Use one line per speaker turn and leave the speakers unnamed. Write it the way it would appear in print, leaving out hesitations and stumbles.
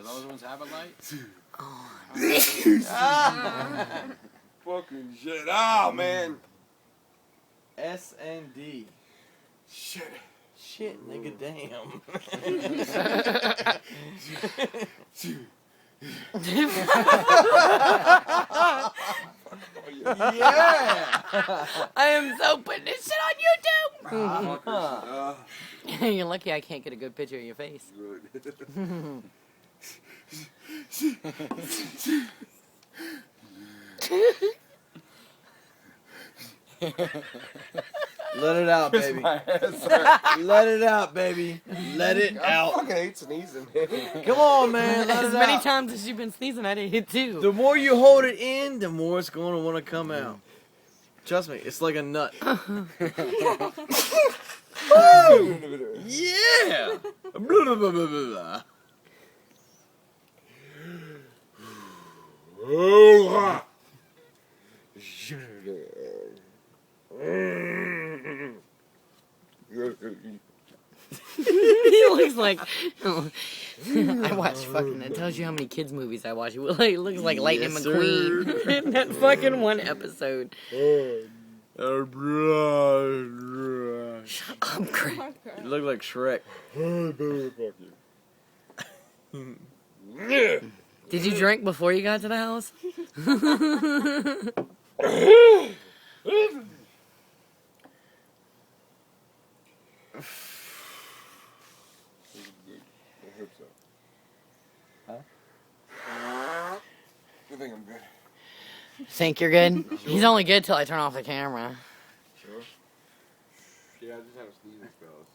Do those ones have a light?
Fucking shit. Ah, man.
S and D.
Shit.
Shit, nigga, damn. Yeah.
I am so putting this shit on YouTube. You're lucky I can't get a good picture of your face.
Let it out, baby. Let it out, baby. Let it
I
out.
fucking hate sneezing, man.
Come on, man. Let
As
it
many
out.
times as you've been sneezing, I did it too.
The more you hold it in, the more it's going to want to come out. Trust me, it's like a nut. Yeah. Blah, blah, blah, blah, blah.
He looks like I watch fucking. It tells you how many kids movies I watch. It looks like Lightning
Yes,
McQueen in that fucking one episode. Shut up, Craig.
You look like Shrek.
Did you drink before you got to the house?
I hope so.
Huh?
I think I'm good.
Think you're good? He's only good till I turn off the camera.
Sure? Yeah, I just had a sneezing spell.